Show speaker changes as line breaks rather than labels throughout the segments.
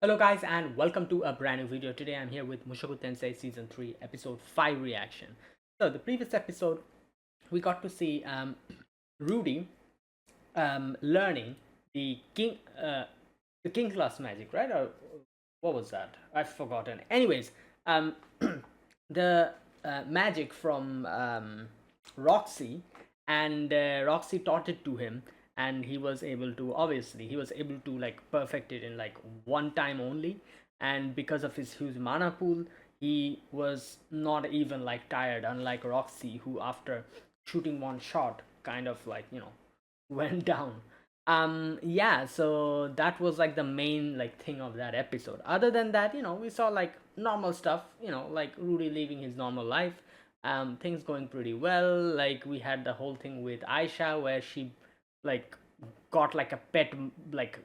Hello guys and welcome to a brand new video. Today I'm here with Mushoku Tensei Season 3 Episode 5 reaction. So the previous episode we got to see Rudy learning the king class magic, right? Or what was that? I've forgotten. Anyways, um, the magic from Roxy, and Roxy taught it to him, and he was able to like perfect it in like one time only, and because of his huge mana pool, he was not even like tired, unlike Roxy, who after shooting one shot kind of like went down. Yeah, so that was like the main like thing of that episode. Other than that, we saw like normal stuff, like Rudy living his normal life. Things going pretty well. Like we had the whole thing with Aisha where she like got like a pet like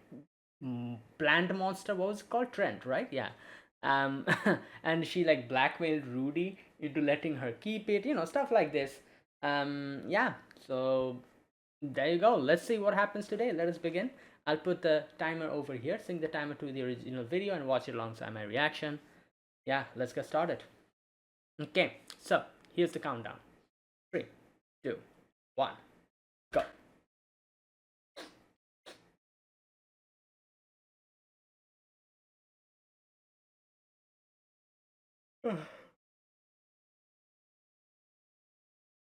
plant monster. What was it called? Trent, right? Yeah. um and she like blackmailed Rudy into letting her keep it, stuff like this. Yeah, so there you go. Let's see what happens today. Let us begin. I'll put the timer over here, sync the timer to the original video, and watch it alongside my reaction. Yeah, let's get started. Okay, so here's the countdown. 3, 2, 1, go.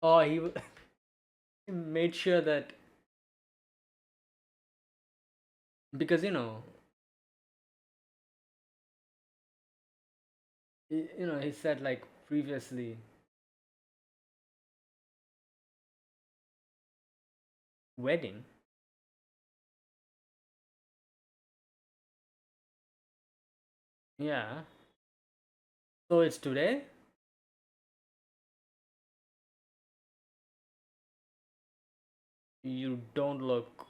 Oh, he made sure that, because he said like previously, wedding. Yeah. So it's today. You don't look.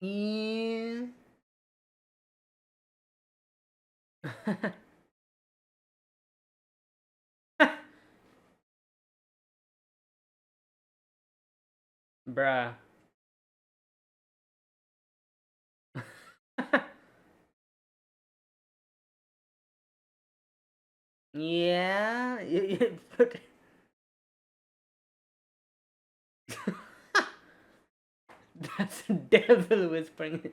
Yeah. Bruh. Yeah, but that's devil whispering.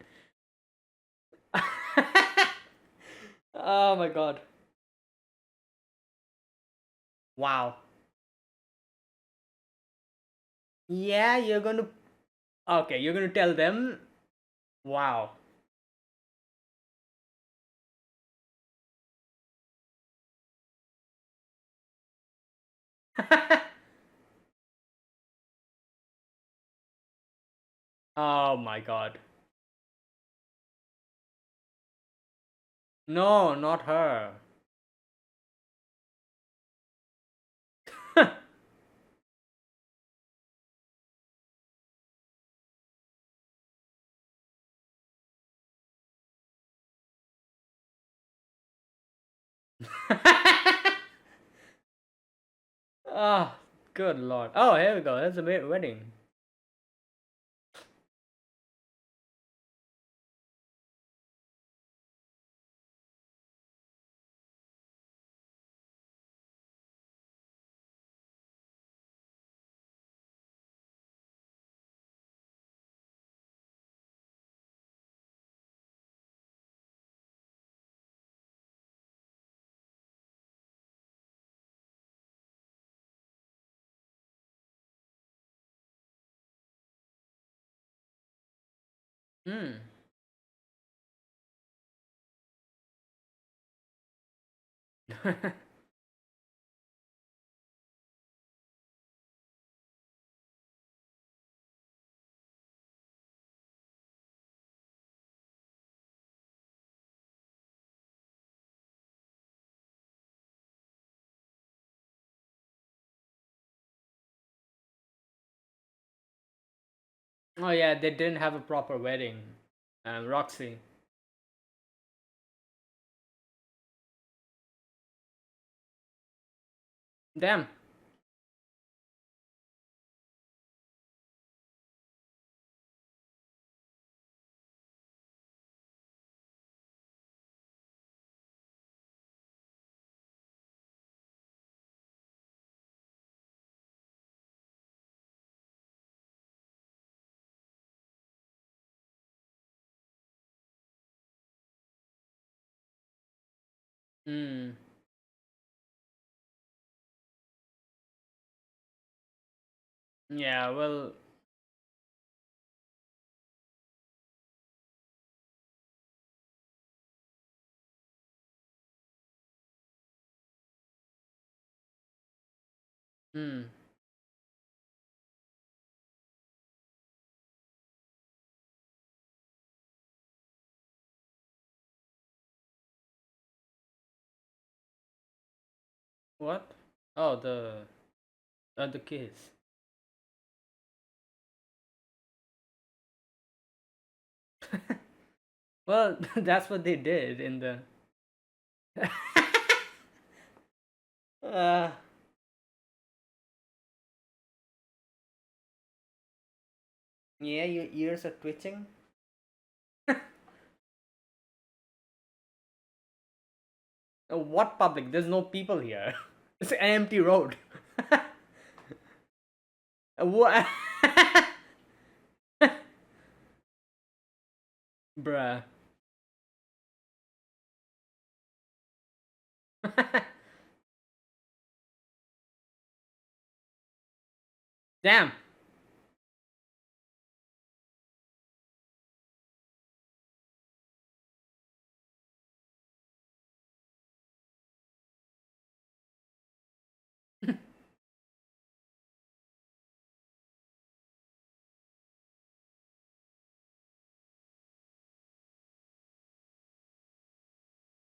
Oh my god. Wow. Yeah, you're gonna. Okay, you're gonna tell them. Wow. Oh my god. No, not her. Oh, good lord. Oh, here we go. There's a wedding. Hmm. Oh yeah, they didn't have a proper wedding. Roxy. Damn. Hmm. Yeah, well, hmm. What? Oh, the kids. Well, that's what they did in the. uh, yeah, your ears are twitching. What public? There's no people here. It's an empty road. What? Bruh. Damn.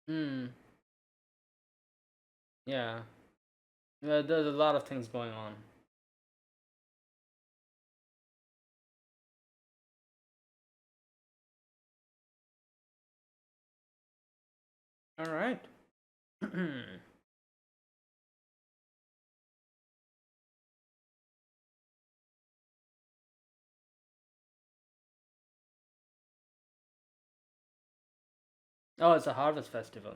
Hmm. Yeah. There's a lot of things going on. All right. Oh, it's a harvest festival.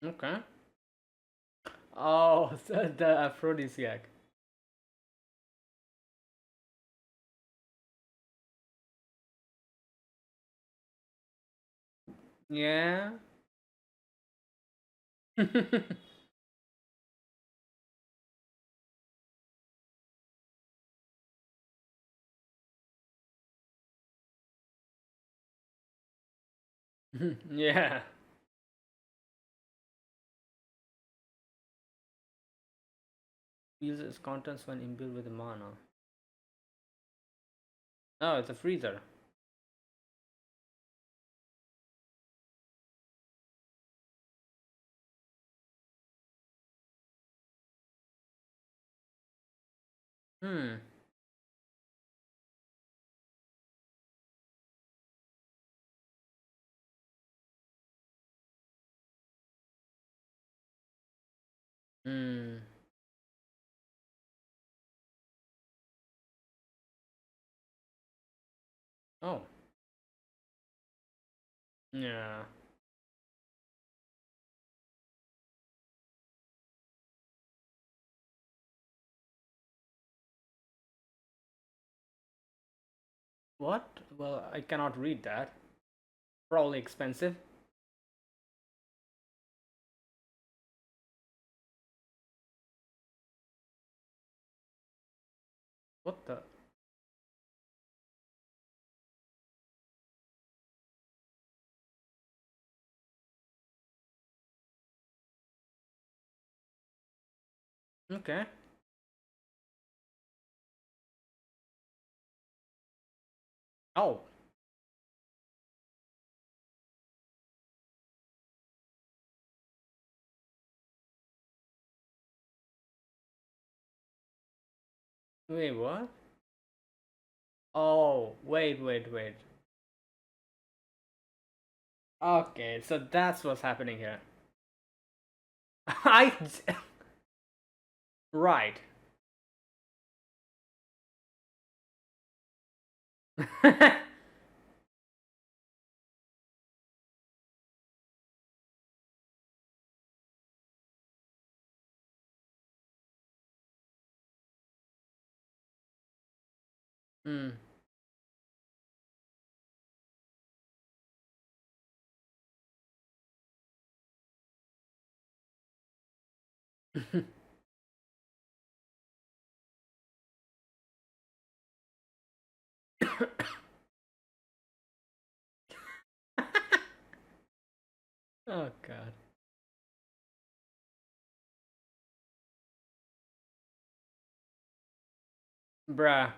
Okay. Oh, the aphrodisiac. Yeah. Yeah. Uses contents when imbued with mana. Oh, it's a freezer. Hmm. Hmm. Oh. Yeah. What? Well, I cannot read that. Probably expensive. What the? Okay. Oh. Wait, what? Oh, wait. Okay, so that's what's happening here. I. Right. Mm. Oh god. Bruh.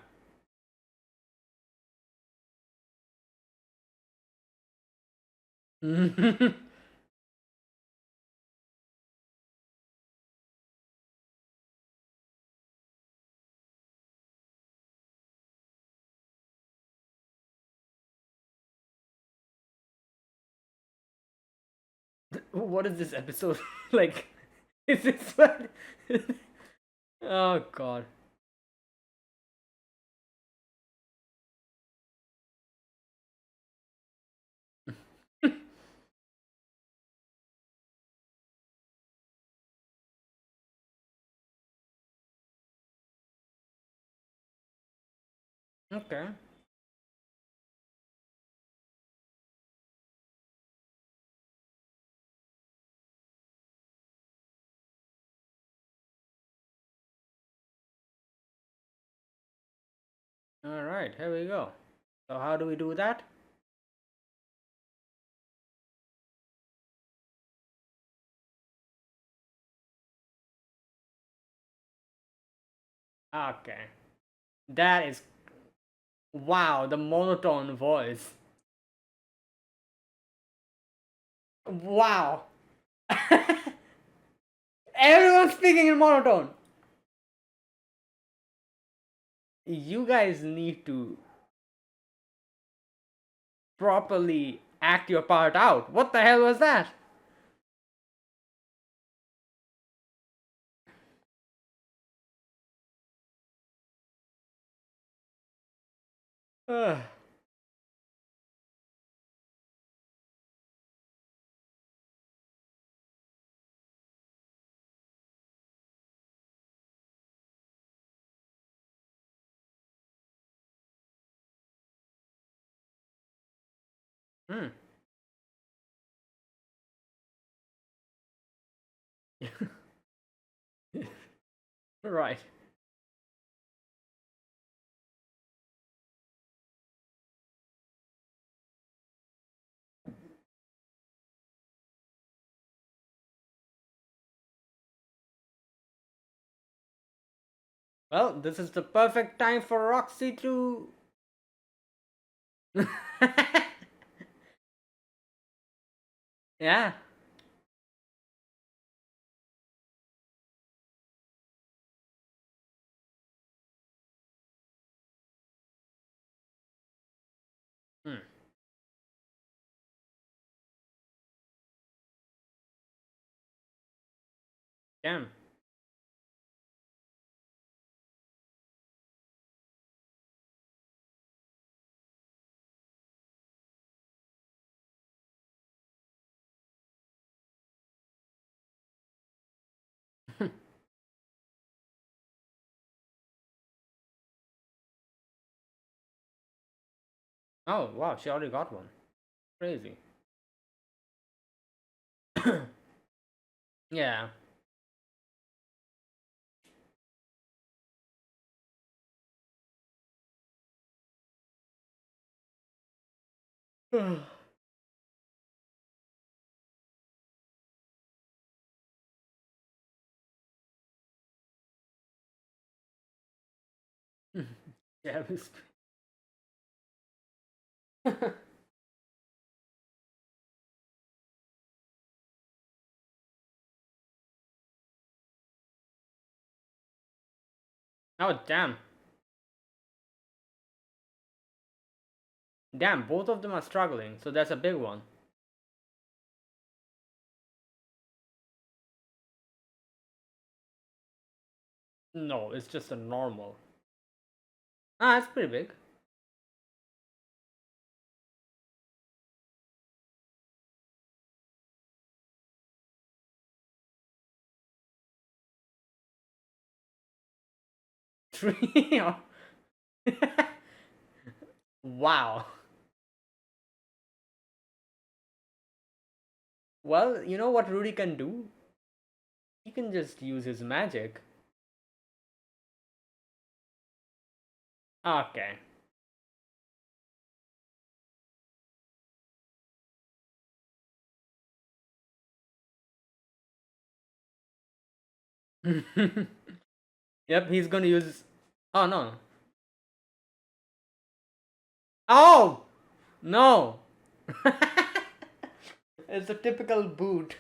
What is this episode like? Is this what? Oh god. Okay. All right, here we go. So how do we do that? Okay. That is, wow, the monotone voice. Wow. Everyone's speaking in monotone. You guys need to properly act your part out. What the hell was that? Ugh. Hmm. Right. Well, this is the perfect time for Roxy to. Yeah. Hmm. Damn. Oh wow, she already got one. Crazy. Yeah. Yeah. Oh damn. Damn, both of them are struggling, so that's a big one. No, it's just a normal. Ah, it's pretty big. Three. Wow. Well, you know what Rudy can do? He can just use his magic. Okay. Yep, he's gonna use. Oh no. Oh! No! It's a typical boot.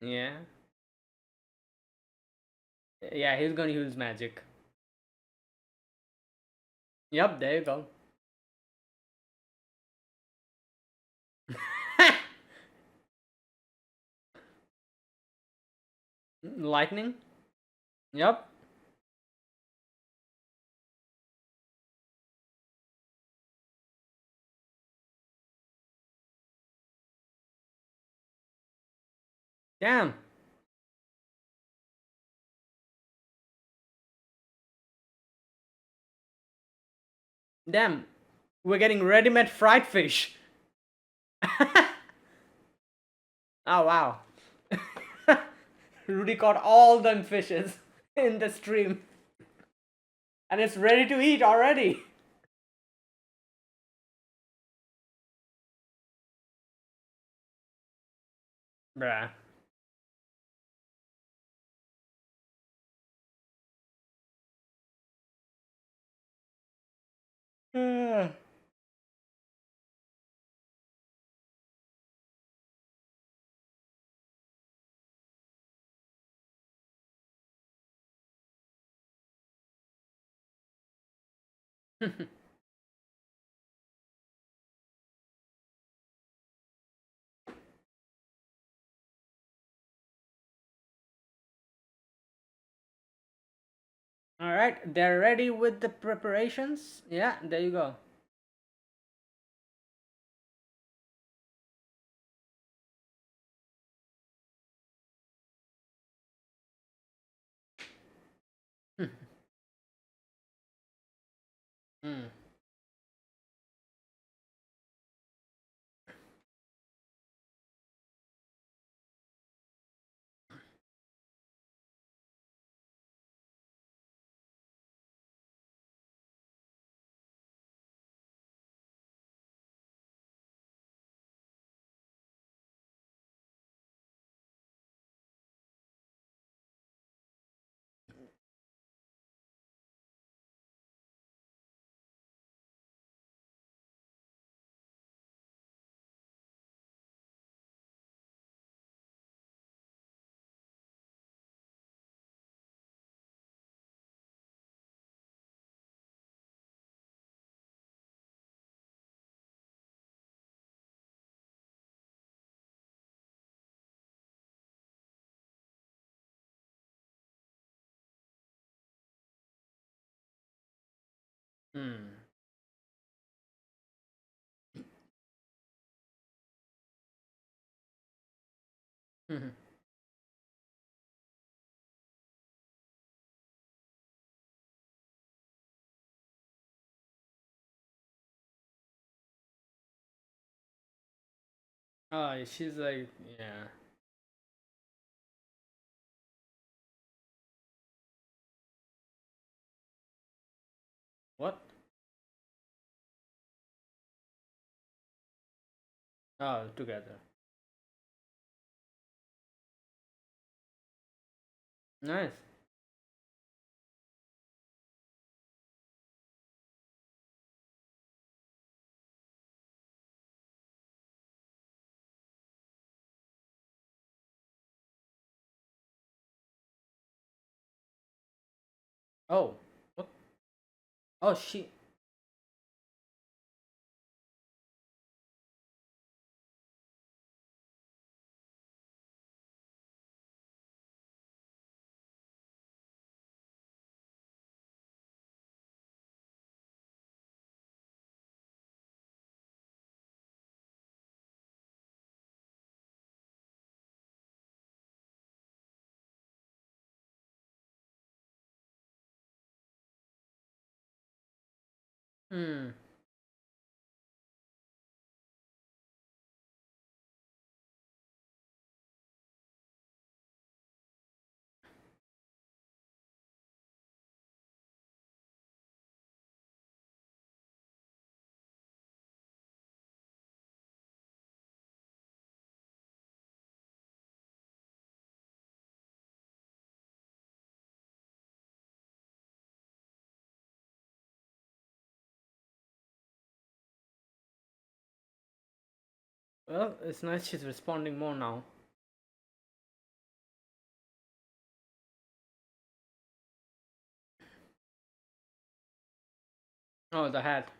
Yeah. Yeah, he's gonna use magic. Yep, there you go. Lightning? Yep. Damn. Damn. We're getting ready-made fried fish. Oh wow. Rudy caught all them fishes in the stream. And it's ready to eat already. Bruh. Alright, they're ready with the preparations. Yeah, there you go. Mm. Hmm. Oh, she's like, yeah. What? Oh, together. Nice. Oh, what? Oh, she. Hmm. Well, it's nice she's responding more now. Oh, the hat.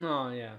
Oh, yeah.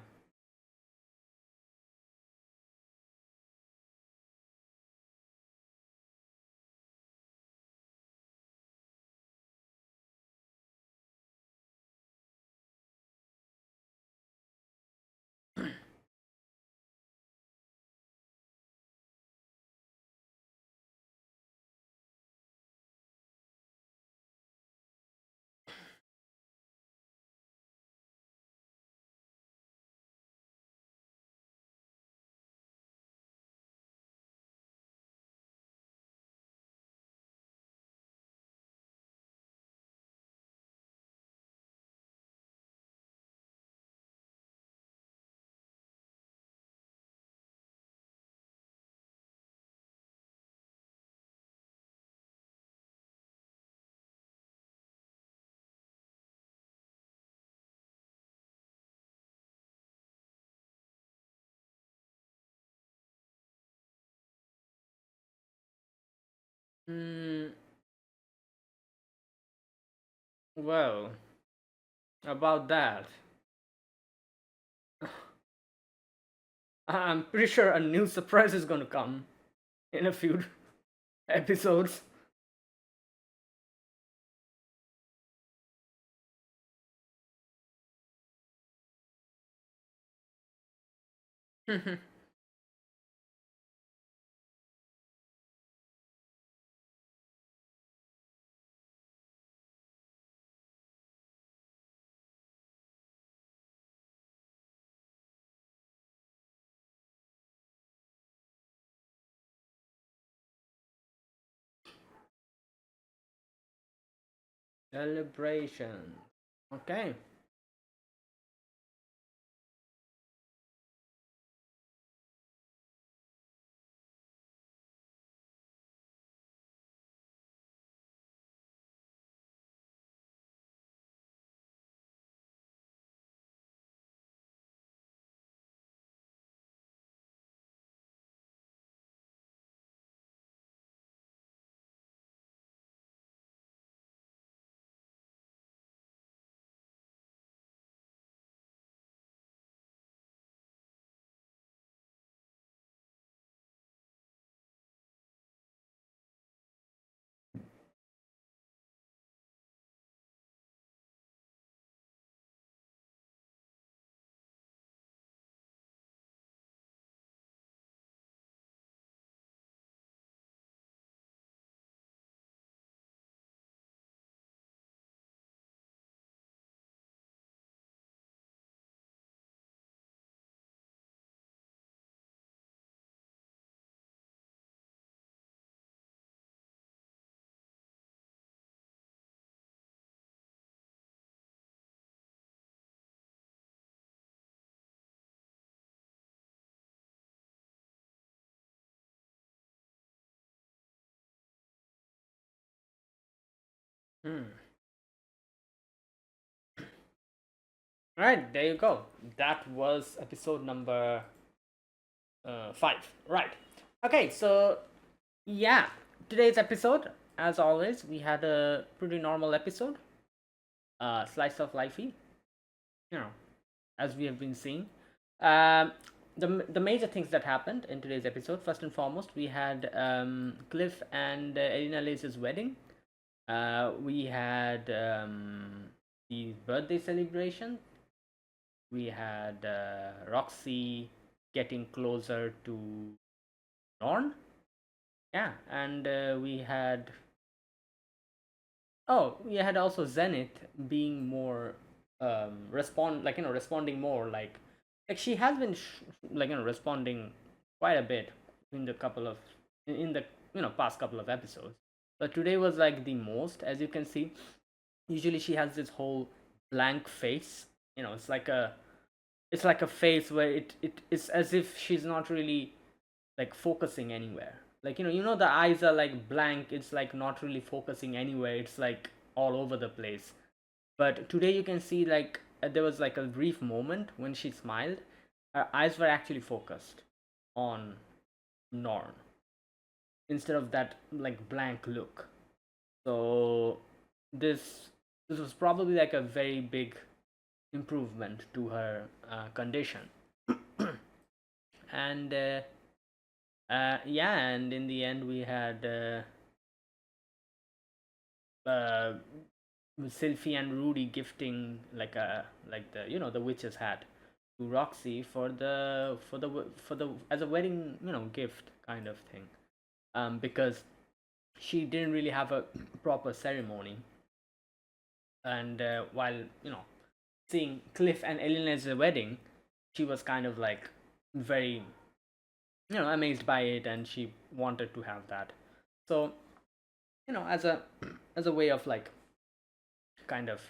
Hmm. Well, about that, I'm pretty sure a new surprise is gonna come in a few episodes. Celebration. Okay. Hmm. Right, there you go. That was episode number 5. Right. Okay, so yeah, today's episode, as always, we had a pretty normal episode. Slice of lifey, you know, as we have been seeing. Um, the major things that happened in today's episode, first and foremost, we had Cliff and Elena Lace's wedding. We had the birthday celebration. We had Roxy. getting closer to Norn. Yeah, and we had also Zenith being more responding more like she has been responding quite a bit in the couple of in the past couple of episodes, but today was like the most, as you can see. Usually she has this whole blank face. It's like a face where it's as if she's not really like focusing anywhere. Like the eyes are like blank. It's like not really focusing anywhere. It's like all over the place. But today you can see like there was like a brief moment when she smiled. Her eyes were actually focused on Norn instead of that like blank look. So this this was probably like a very big improvement to her condition. And yeah, and in the end we had uh, Sylphie and Rudy gifting like the the witch's hat to Roxy for the as a wedding gift kind of thing. Because she didn't really have a proper ceremony, and while seeing Cliff and Eleanor's wedding, she was kind of like very amazed by it, and she wanted to have that. So as a as a way of like kind of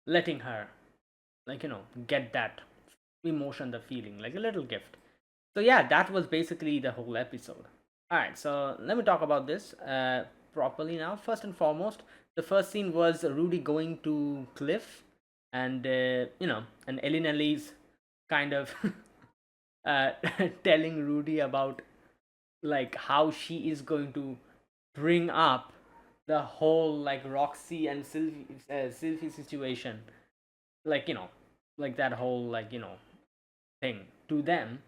letting her like get that emotion, the feeling, like a little gift. So yeah, that was basically the whole episode. All right, so let me talk about this properly now. First and foremost, the first scene was Rudy going to Cliff, and and Elena Lee's kind of uh, telling Rudy about like how she is going to bring up the whole like Roxy and Sylvie situation, like like that whole like thing to them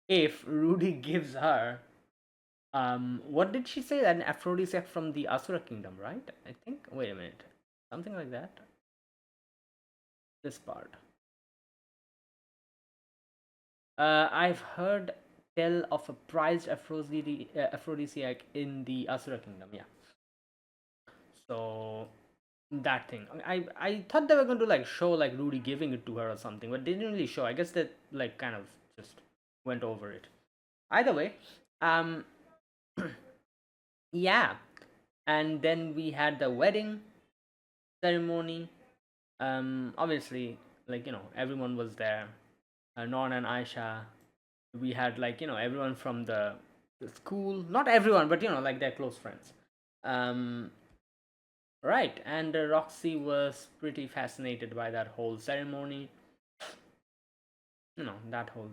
if Rudy gives her what did she say, an aphrodisiac from the Asura kingdom, right? I think, wait a minute, something like that. This part, I've heard tell of a prized aphrodisiac in the Asura kingdom. Yeah, so that thing, I thought they were going to like show like Rudy giving it to her or something, but they didn't really show. I guess that like kind of just went over it. Either way, um yeah, and then we had the wedding ceremony. Obviously, like everyone was there. Non and Aisha. We had like everyone from the school, not everyone, but like their close friends. um right, and Roxy was pretty fascinated by that whole ceremony, that whole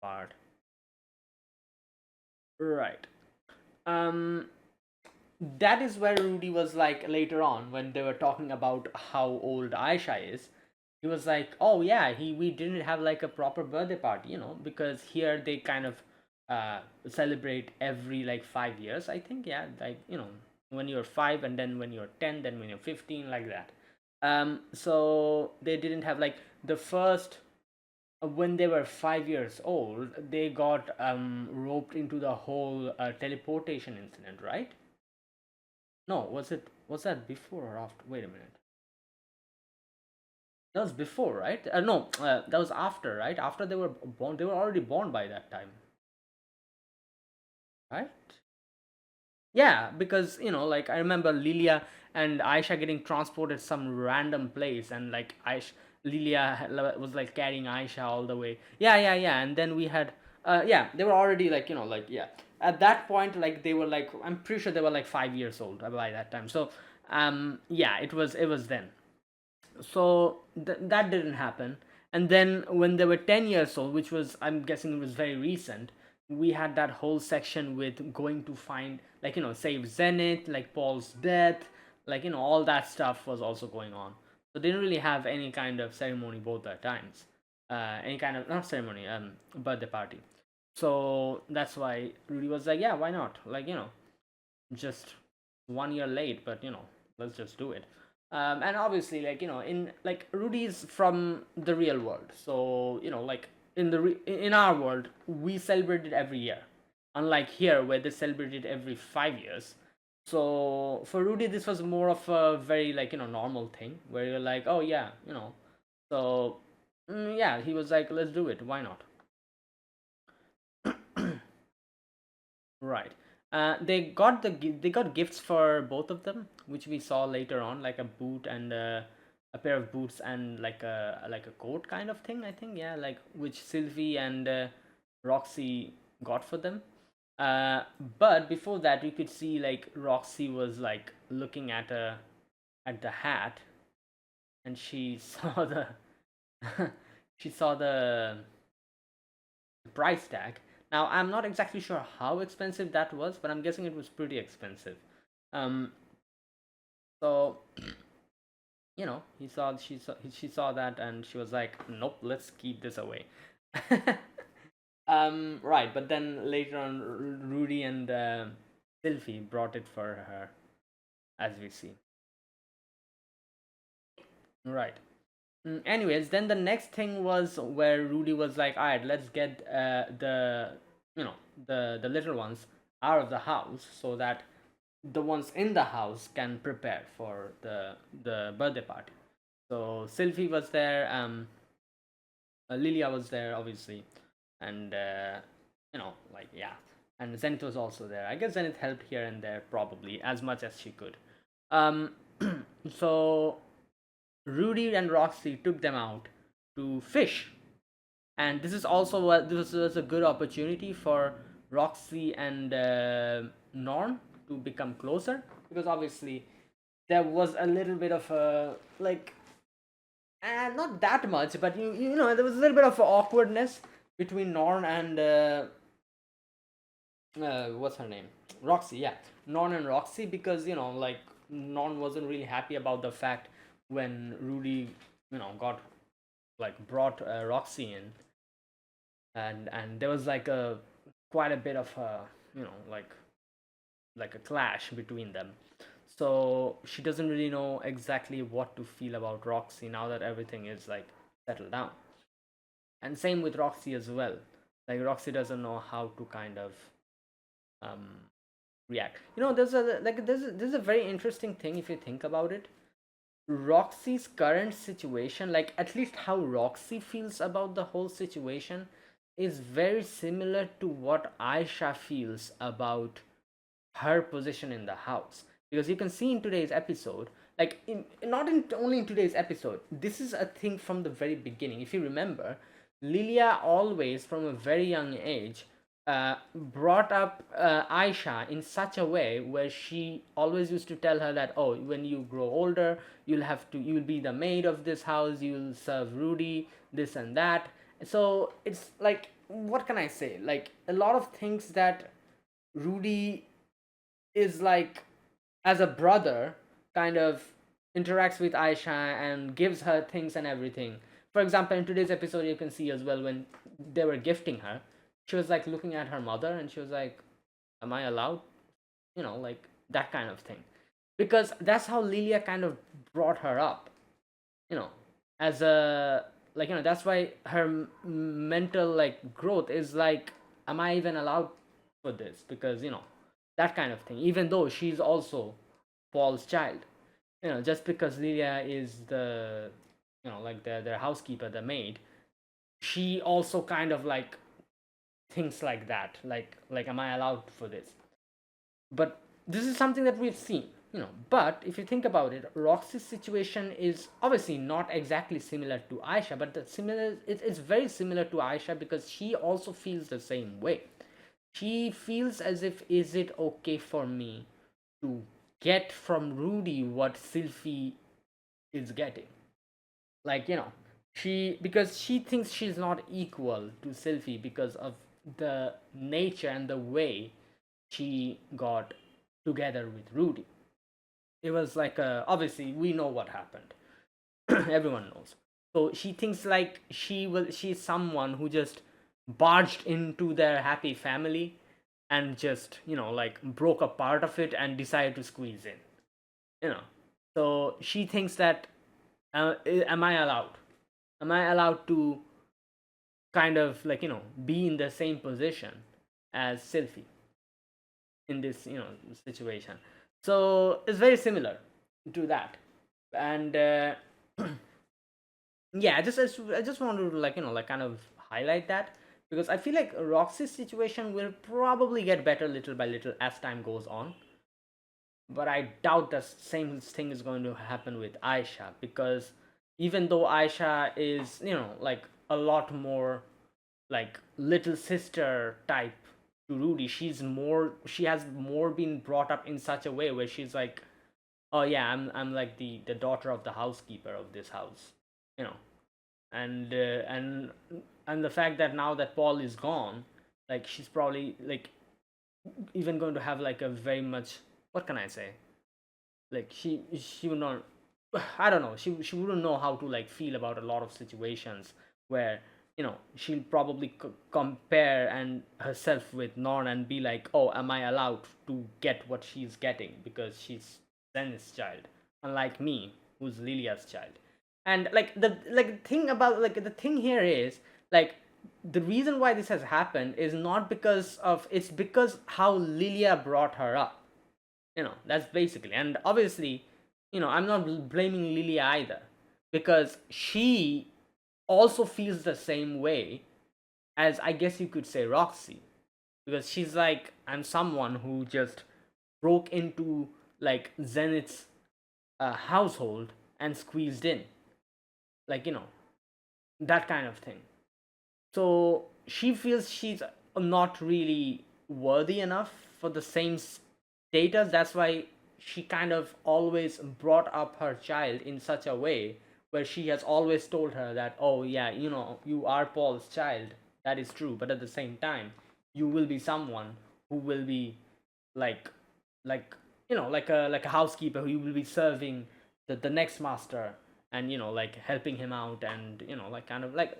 part. Right. um that is where Rudy was like later on when they were talking about how old Aisha is. He was like, "Oh yeah, he we didn't have like a proper birthday party, because here they kind of celebrate every like 5 years, I think. Yeah, like when you're 5, and then when you're 10, then when you're 15, like that. So they didn't have like the first when they were 5 years old, they got roped into the whole teleportation incident, right? No, was that before or after? Wait a minute. That was before, right? No, that was after, right? After they were born, they were already born by that time, right? Yeah, because like I remember Lilia and Aisha getting transported some random place, and like Lilia was like carrying Aisha all the way. Yeah, yeah, yeah. And then we had, yeah, they were already like like yeah. At that point, like they were like, I'm pretty sure they were like 5 years old by that time. So, yeah, it was then. So that didn't happen. And then when they were 10 years old, which was, I'm guessing it was very recent, we had that whole section with going to find like save Zenith, like Paul's death, like all that stuff was also going on. So they didn't really have any kind of ceremony both the times, any kind of, not ceremony, birthday party. So that's why Rudy was like, yeah, why not, like just 1 year late, but let's just do it. And obviously, like in like Rudy's from the real world, so like in our world we celebrate it every year, unlike here where they celebrate it every 5 years. So for Rudy, this was more of a very, like, normal thing where you're like, oh yeah, so yeah, he was like, let's do it, why not? Right. They got gifts for both of them, which we saw later on, like a boot and a pair of boots and like a coat kind of thing. I think, yeah, like which Sylvie and Roxy got for them. Uh, but before that, you could see like Roxy was like looking at the hat, and she saw the she saw the price tag. Now I'm not exactly sure how expensive that was, but I'm guessing it was pretty expensive. Um, so she saw that and she was like, nope, let's keep this away. Right, but then later on, Rudy and Sylvie brought it for her, as we see. Right. Anyways, then the next thing was where Rudy was like, "All right, let's get you know, the little ones out of the house so that the ones in the house can prepare for the birthday party." So Sylvie was there, Lilia was there, obviously, and like, yeah, and Zenith was also there. I guess Zenith helped here and there, probably as much as she could. Um, so Rudy and Roxy took them out to fish, and this was a good opportunity for Roxy and Norn to become closer, because obviously there was a little bit of a, like, not that much, but there was a little bit of awkwardness between Norn and what's her name, Roxy, yeah, Norn and Roxy, because like Norn wasn't really happy about the fact when Rudy got like brought Roxy in, and there was like a quite a bit of a like a clash between them. So she doesn't really know exactly what to feel about Roxy now that everything is like settled down. And same with Roxy as well. Like Roxy doesn't know how to kind of um, react. There's a very interesting thing if you think about it. Roxy's current situation, like at least how Roxy feels about the whole situation, is very similar to what Aisha feels about her position in the house. Because you can see in today's episode, like not in only in today's episode, this is a thing from the very beginning. If you remember, Lilia always from a very young age brought up Aisha in such a way where she always used to tell her that, oh, when you grow older, you'll be the maid of this house, you'll serve Rudy, this and that. So it's like, what can I say? Like a lot of things that Rudy is like, as a brother, kind of interacts with Aisha and gives her things and everything. For example, in today's episode, you can see as well when they were gifting her, she was like looking at her mother and she was like, am I allowed? Like that kind of thing. Because that's how Lilia kind of brought her up, you know, as a, like, that's why her mental like growth is like, am I even allowed for this? Because, that kind of thing. Even though she's also Paul's child, just because Lilia is the, like their housekeeper, the maid, she also kind of like thinks like that, like am I allowed for this? But this is something that we've seen, but if you think about it, Roxy's situation is obviously not exactly similar to Aisha, but it's very similar to Aisha because she also feels the same way. She feels as if, is it okay for me to get from Rudy what Sylvie is getting? Like, because she thinks she's not equal to Sylvie because of the nature and the way she got together with Rudy. It was like, obviously we know what happened. Everyone knows. So she thinks like she's someone who just barged into their happy family and just, like broke a part of it and decided to squeeze in. You know. So she thinks that, am I allowed? Am I allowed to kind of like, be in the same position as Sylvie in this, situation. So it's very similar to that. And yeah, I just want to like, like kind of highlight that, because I feel like Roxy's situation will probably get better little by little as time goes on, but I doubt the same thing is going to happen with Aisha, because even though Aisha is, like a lot more like little sister type to Rudy, she has more been brought up in such a way where she's like, oh yeah, I'm like the daughter of the housekeeper of this house, you know, and the fact that now that Paul is gone, like she's probably like even going to have like a very much, what can I say, like she would not, I don't know, she wouldn't know how to like feel about a lot of situations where, she'll probably compare and herself with Norn and be like, oh, am I allowed to get what she's getting because she's Zen's child, unlike me who's Lilia's child. And like the thing here is like, the reason why this has happened is not because of, it's because how Lilia brought her up, that's basically. And obviously, I'm not blaming Lilia either, because she also feels the same way as, I guess you could say, Roxy, because she's like, I'm someone who just broke into like Zenith's household and squeezed in, like, that kind of thing. So she feels she's not really worthy enough for the same status. That's why she kind of always brought up her child in such a way where she has always told her that, oh yeah, you are Paul's child. That is true, but at the same time, you will be someone who will be like like like a housekeeper who will be serving the next master, and like helping him out, and like kind of like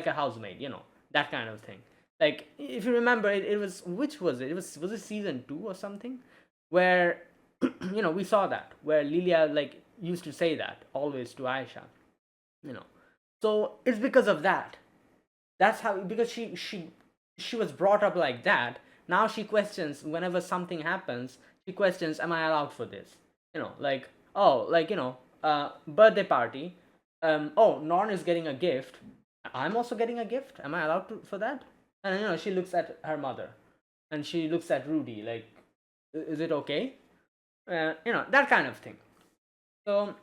a housemaid, that kind of thing. Like if you remember, it was, which was it, was it season 2 or something, where we saw that, where Lilia like used to say that always to Aisha, you know so it's because of that. That's how, because she was brought up like that. Now she questions whenever something happens. She questions, am I allowed for this? Like, oh, like, birthday party, oh, Norn is getting a gift, I'm also getting a gift, am I allowed to for that? And she looks at her mother, and she looks at Rudy like, is it okay? That kind of thing. So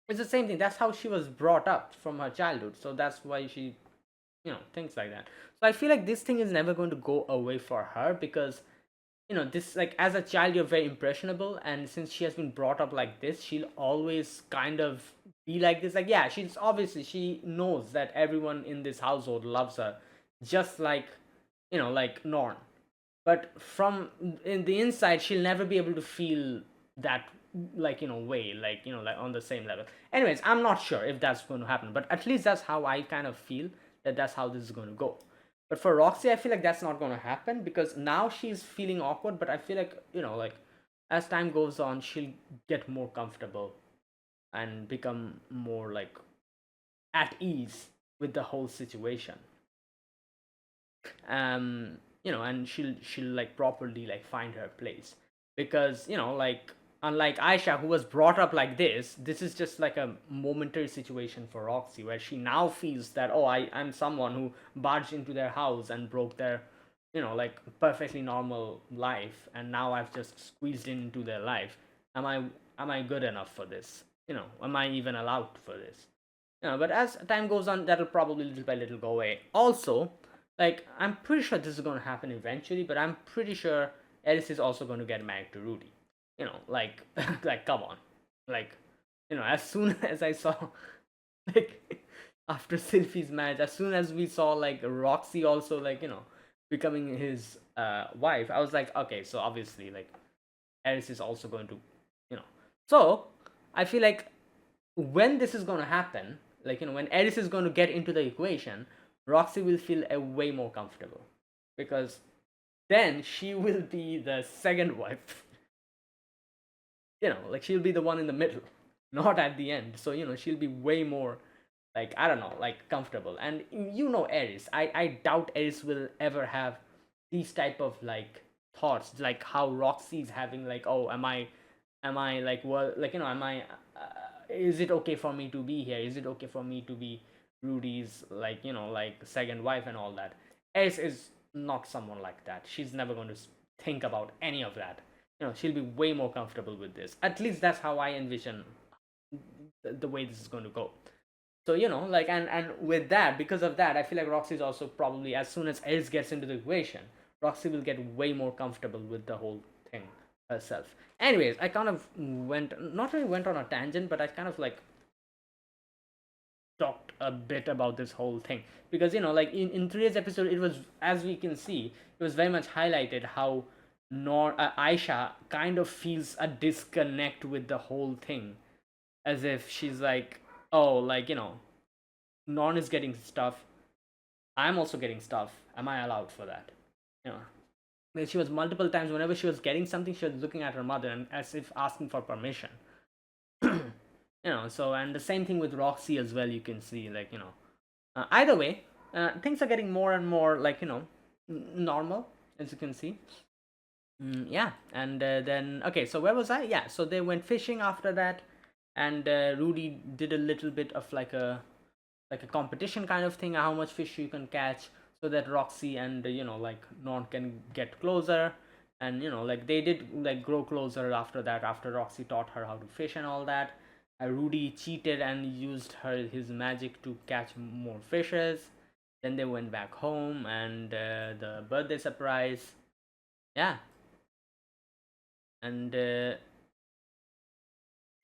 it's the same thing. That's how she was brought up from her childhood, so that's why she, things like that. So I feel like this thing is never going to go away for her, because this, like, as a child you're very impressionable, and since she has been brought up like this, she'll always kind of be like this. Like, yeah, she's obviously, she knows that everyone in this household loves her, just like, like Norn. But from in the inside, she'll never be able to feel that, like, way, like, like on the same level. Anyways, I'm not sure if that's going to happen, but at least that's how I kind of feel, that that's how this is going to go. But for Roxy, I feel like that's not going to happen, because now she's feeling awkward, but I feel like, like as time goes on, she'll get more comfortable and become more like at ease with the whole situation. And she'll like properly like find her place, because like, unlike Aisha, who was brought up like this is just like a momentary situation for Roxy, where she now feels that, oh, I'm someone who barged into their house and broke their, like perfectly normal life, and now I've just squeezed into their life. Am I good enough for this? Am I even allowed for this? But as time goes on, that'll probably little by little go away. Also, like, I'm pretty sure this is going to happen eventually, but I'm pretty sure Alice is also going to get married to Rudy. Like, like, come on. Like, as soon as I saw, like, after Sylvie's marriage, as soon as we saw, like, Roxy also, like, becoming his wife, I was like, okay, so obviously, like, Alice is also going to, you know. So, I feel like when this is going to happen, like, when Eris is going to get into the equation, Roxy will feel a way more comfortable, because then she will be the second wife. Like, she'll be the one in the middle, not at the end. So she'll be way more like I don't know, like comfortable. And you know Aries, I doubt Aries will ever have these type of like thoughts, like how Roxy's having, like, oh, am I like, well, like, am I is it okay for me to be here, is it okay for me to be Rudy's, like, like second wife and all that. Ace is not someone like that. She's never going to think about any of that. She'll be way more comfortable with this. At least that's how I envision the way this is going to go. So like, and with that, because of that, I feel like Roxy is also probably, as soon as Ace gets into the equation, Roxy will get way more comfortable with the whole thing herself. Anyways, I kind of not really went on a tangent, but I kind of like talked a bit about this whole thing, because like in today's episode, it was, as we can see, it was very much highlighted how Aisha kind of feels a disconnect with the whole thing, as if she's like, oh, like, Non is getting stuff, I'm also getting stuff, am I allowed for that? you know she was multiple times, whenever she was getting something, she was looking at her mother and as if asking for permission. So, and the same thing with Roxy as well, you can see, like, either way, things are getting more and more, like, normal, as you can see. Yeah. And then, okay, so where was I? Yeah, so they went fishing after that, and Rudy did a little bit of like a competition kind of thing, how much fish you can catch, so that Roxy and like Non can get closer. And like they did like grow closer after that, after Roxy taught her how to fish and all that. Rudy cheated and used his magic to catch more fishes. Then they went back home, and the birthday surprise. Yeah. And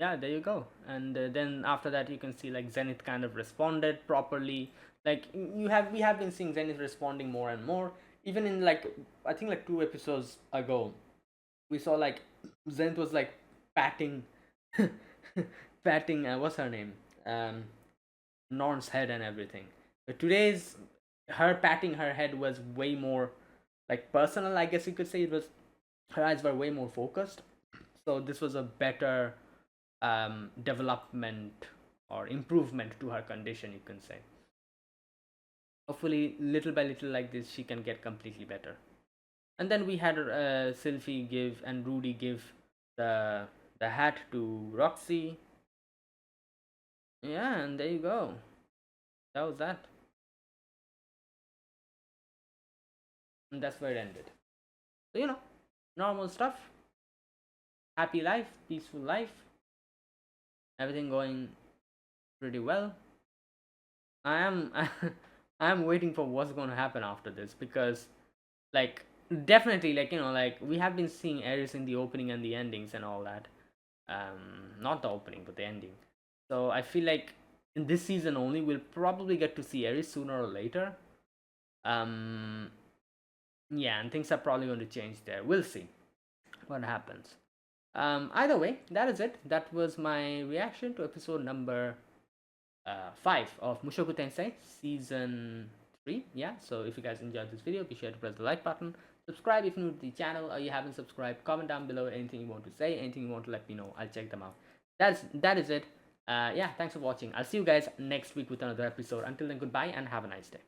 yeah, there you go. And then after that, you can see like Zenith kind of responded properly. Like, we have been seeing Zenith responding more and more, even in like, I think like 2 episodes ago, we saw like Zenith was like patting patting, what's her name, Norn's head and everything. But today's, her patting her head was way more like personal, I guess you could say. It was, her eyes were way more focused, so this was a better development or improvement to her condition, you can say. Hopefully, little by little, like this, she can get completely better. And then we had Sylvie give and Rudy give the hat to Roxy. Yeah, and there you go. That was that. And that's where it ended. So, normal stuff. Happy life, peaceful life. Everything going pretty well. I am I am waiting for what's going to happen after this, because like, definitely, like, like we have been seeing Aries in the opening and the endings and all that. Not the opening, but the ending. So I feel like in this season only, we'll probably get to see Aries sooner or later. um yeah, and things are probably going to change there. We'll see what happens. Either way, that is it. That was my reaction to episode number 5 of Mushoku Tensei season 3. Yeah, so if you guys enjoyed this video, be sure to press the like button, subscribe if you're new to the channel or you haven't subscribed, comment down below anything you want to say, anything you want to let me know. I'll check them out. That is it. Yeah, thanks for watching. I'll see you guys next week with another episode. Until then, goodbye and have a nice day.